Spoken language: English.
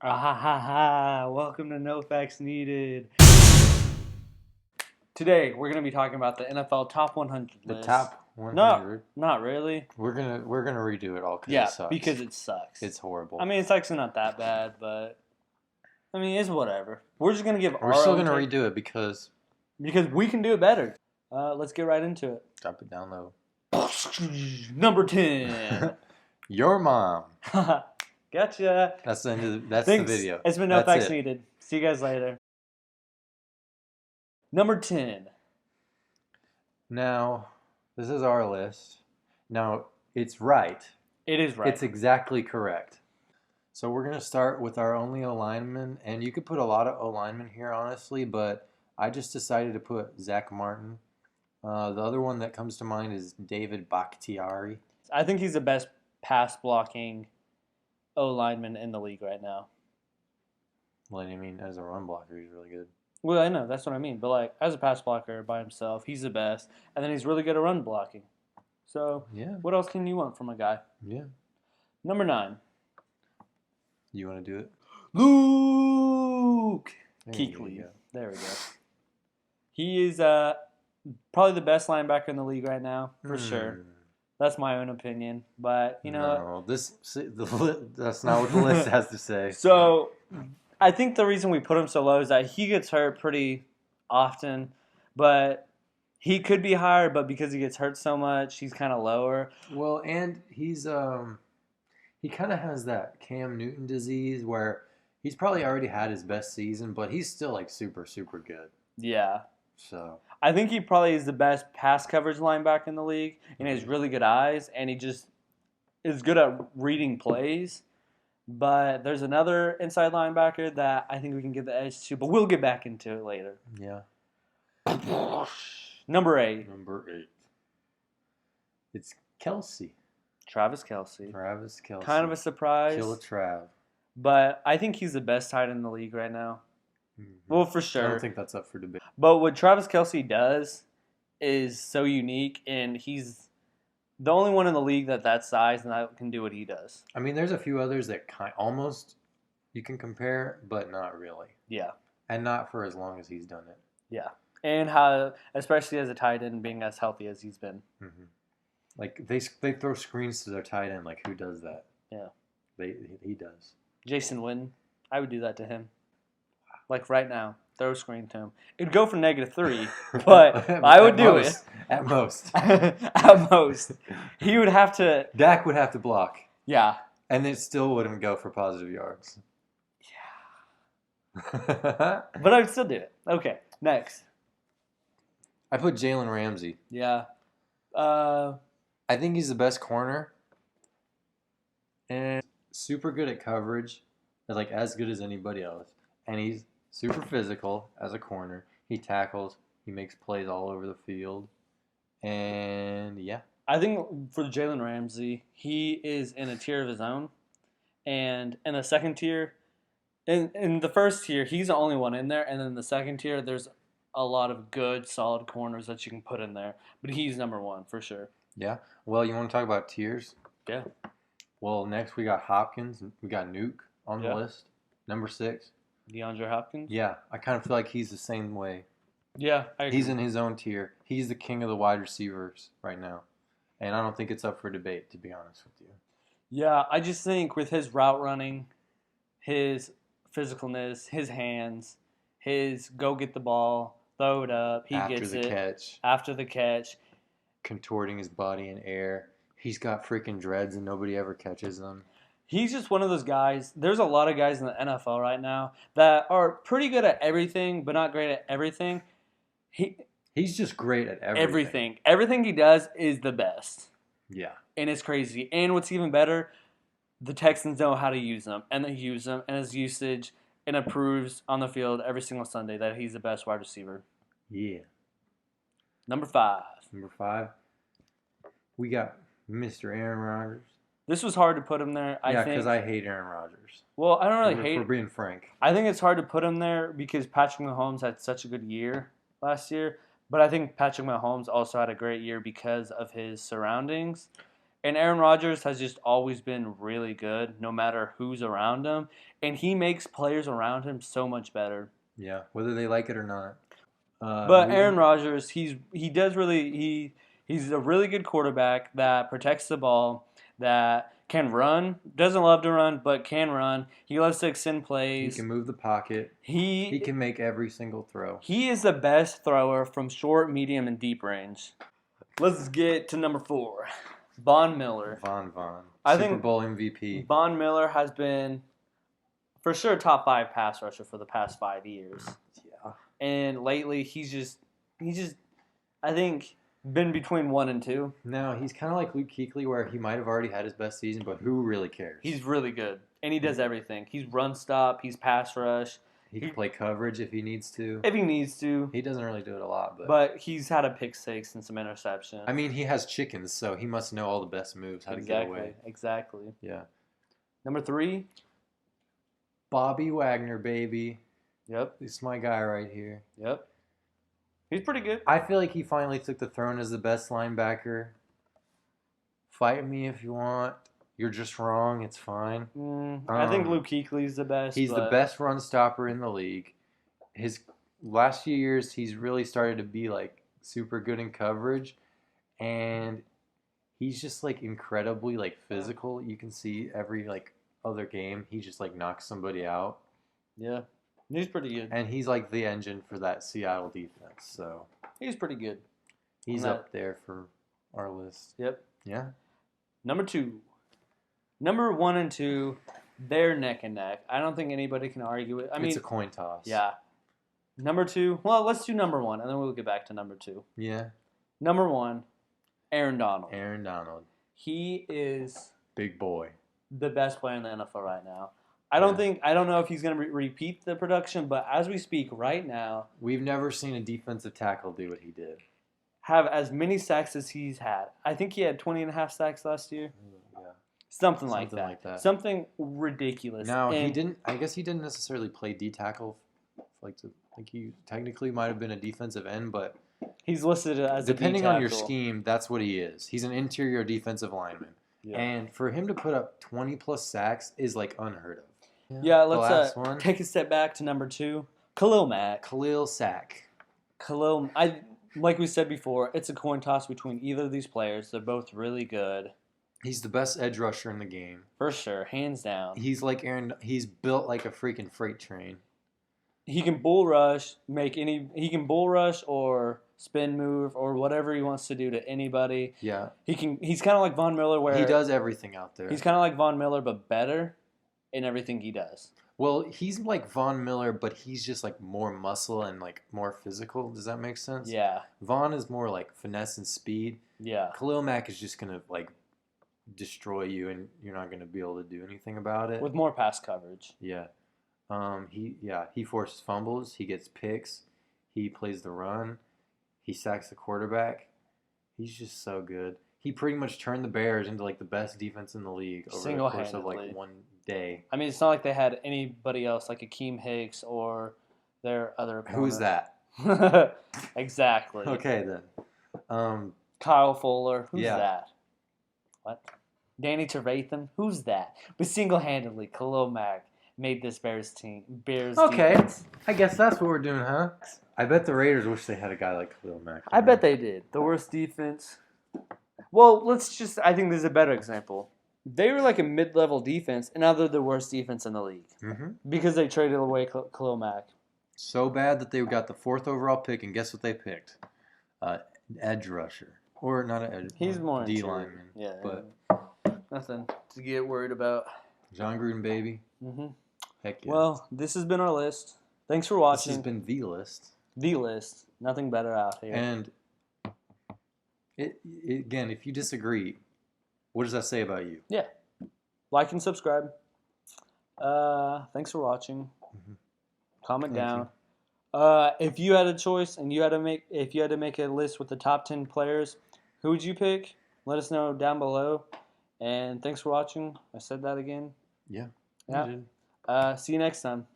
Ah ha ha ha! Welcome to No Facts Needed. Today we're gonna be talking about the NFL Top 100 The list. top No, 100. not really. We're gonna redo it all because Yeah, it sucks. because it sucks. It's horrible. I mean, it's actually not that bad, but I mean, it's whatever. We're just gonna give We're our still own gonna take redo it because because we can do it better. Let's get right into it. drop it down low. Number 10. Your mom. Gotcha. That's the end of that's Thanks. the video. It's been No That's Facts it. Needed. See you guys later. Number 10. Now, this is our list. Now, it's right. It is right. It's exactly correct. So we're gonna start with our only O lineman, and you could put a lot of O linemen here, honestly, but I just decided to put Zach Martin. The other one that comes to mind is David Bakhtiari. I think he's the best pass blocking O lineman in the league right now. Well, I mean, as a run blocker, he's really good. Well, I know, that's what I mean. But like as a pass blocker by himself, he's the best. And then he's really good at run blocking. So Yeah, what else can you want from a guy? yeah. Number 9. You want to do it? Luke There you Kuechly. go. There we go. He is probably the best linebacker in the league right now, for sure. That's my own opinion. But you know, No, that's not what the list has to say. so I think the reason we put him so low is that he gets hurt pretty often, but he could be higher, but because he gets hurt so much, he's kind of lower. Well, and he's he kind of has that Cam Newton disease where he's probably already had his best season, but he's still like super good. Yeah. So I think he probably is the best pass coverage linebacker in the league, and he has really good eyes, and he just is good at reading plays. But there's another inside linebacker that I think we can give the edge to, but we'll get back into it later. yeah, Number 8, number 8. It's Kelsey, Travis Kelce. Travis Kelsey. Kind of a surprise, Kill a Trav. but I think he's the best tight end in the league right now. Mhm. Well, for I sure. don't think that's up for debate. But what Travis Kelce does is so unique, and he's the only one in the league that size and that can do what he does. I mean, there's a few others that almost you can compare, but not really, Yeah, and not for as long as he's done it. yeah. And how, especially as a tight end, being as healthy as he's been. Mm-hmm. Like they throw screens to their tight end. Like who does that? Yeah. He does. Jason Witten, I would do that to him. Like right now, throw a screen to him. It'd go for -3, but I would do it. At most. At most. He would have to, Dak would have to block, yeah. and it still wouldn't go for positive yards. Yeah. But I would still do it. Okay, next. I put Jalen Ramsey. Yeah. I think he's the best corner, and super good at coverage, like as good as anybody else. And he's super physical as a corner. He tackles. He makes plays all over the field, and yeah. I think for Jalen Ramsey, he is in a tier of his own. And in the second tier, in the first tier, he's the only one in there. And then in the second tier, there's a lot of good, solid corners that you can put in there. But he's number 1 for sure. Yeah. Well, you want to talk about tiers? Yeah. Well, next we got Hopkins. We got Nuke on the Yeah. list. Number 6. DeAndre Hopkins? Yeah. I kind of feel like he's the same way. Yeah, I agree. He's in his own tier. He's the king of the wide receivers right now. And I don't think it's up for debate, to be honest with you. Yeah, I just think with his route running, his physicalness, his hands, his go get the ball, throw it up, he After gets the it. catch, After the catch. contorting his body in air. He's got freaking dreads and nobody ever catches them. He's just one of those guys. There's a lot of guys in the NFL right now that are pretty good at everything, but not great at everything. He's just great at everything. Everything he does is the best. Yeah. And it's crazy. And what's even better, the Texans know how to use him. And they use him. And his usage, and it proves on the field every single Sunday that he's the best wide receiver. Yeah. Number 5. Number 5, we got Mr. Aaron Rodgers. This was hard to put him there, I think. because I hate Aaron Rodgers. Well, I don't really hate For it. being frank. I think it's hard to put him there because Patrick Mahomes had such a good year last year. But I think Patrick Mahomes also had a great year because of his surroundings. And Aaron Rodgers has just always been really good, no matter who's around him. And he makes players around him so much better. Yeah, whether they like it or not. But Aaron Rodgers, he's a really good quarterback that protects the ball, that can run, doesn't love to run, but can run. He loves to extend He plays. can move the pocket. He He can make every single throw. he is the best thrower from short, medium, and deep range. Let's get to number 4, Von Miller. Von. I Super think Bowl MVP. Von Miller has been for sure top 5 pass rusher for the past 5 years. Yeah. And lately he's just I think been between 1 and 2. No, he's kind of like Luke Kuechly, where he might have already had his best season, but who really cares? He's really good, and he does everything. He's run stop, he's pass rush. He can play coverage if he needs to. If he needs to, He doesn't really do it a lot, but he's had a pick 6 and some interception. I mean, he has chickens, so he must know all the best moves, how to get away. Exactly. Yeah. Number 3. Bobby Wagner, baby. Yep. This is my guy right here. Yep. He's pretty good. I feel like he finally took the throne as the best linebacker. Fight me if you want. You're just wrong. It's fine. I think Luke Kuechly's the best. He's the best run stopper in the league. His last few years, he's really started to be like super good in coverage, and he's just like incredibly like physical. You can see every like other game, he just like knocks somebody out. Yeah, he's pretty good. And he's like the engine for that Seattle defense. So he's pretty good. he's up there for our list. Yep. Yeah. Number 2. Number 1 and 2, they're neck and neck. I don't think anybody can argue it. I mean, it's a coin toss. Yeah. Number 2. Well, let's do number 1, and then we'll get back to number 2. Yeah. Number 1, Aaron Donald. Aaron Donald. He is Big boy. the best player in the NFL right now. I don't know if he's going to repeat the production, but as we speak right now, We've never seen a defensive tackle do what he did. have as many sacks as he's had. I think he had 20 and a half sacks last year. Yeah. Something like that. Something ridiculous. No, he And didn't. I guess he didn't necessarily play D tackle. I think he technically might have been a defensive end, but he's listed as depending a on your D-tackle. scheme, that's what he is. He's an interior defensive lineman, Yeah. and for him to put up 20 plus sacks is like unheard of. Yeah, The last let's one, take a step back to number 2, Khalil Mack. Khalil Sack. Like we said before, it's a coin toss between either of these players. They're both really good, He's the best edge rusher in the game. for sure, hands down. He's like Aaron. He's built like a freaking freight train. He can bull rush, he can bull rush or spin move or whatever he wants to do to anybody. Yeah, He's kind of like Von Miller, where he does everything out there. he's kind of like Von Miller but better in everything he does. Well, he's like Von Miller, but he's just like more muscle and like more physical. Does that make sense? Yeah, Von is more like finesse and speed. yeah. Khalil Mack is just gonna like destroy you, and you're not gonna be able to do anything about it. With more pass coverage. Yeah. He forces fumbles. He gets picks. He plays the run. He sacks the quarterback. He's just so good. He pretty much turned the Bears into like the best defense in the league over the course of like Single-handedly. one day. I mean, it's not like they had anybody else like Akeem Hicks or their other opponent. Who's that? Exactly. Okay then. Kyle Fuller. Who's Yeah. that? What? Danny Trevathan. Who's that? But single-handedly, Khalil Mack made this Bears Okay. defense. I guess that's what we're doing, huh? I bet the Raiders wish they had a guy like Khalil Mack. I bet they did. The worst defense. Well, I think this is a better example. They were like a mid-level defense, and now they're the worst defense in the league Mm-hmm. because they traded away Khalil Mack. So bad that they got the 4th overall pick, and guess what they picked? Edge rusher. Or not an edge. He's more D interior. lineman. Yeah. But Nothing to get worried about. John Gruden, baby. hmm Heck yeah. Well, this has been our list. Thanks for this watching. has been the list. The list. Nothing better out here. And again, if you disagree, what does that say about you? Like and subscribe. Thanks for watching. Mhm. Comment Thank down. If you had a choice and you had to make a list with the top 10 players, who would you pick? Let us know down below. And thanks for watching. I said that again. Yeah. Yeah. You did. See you next time.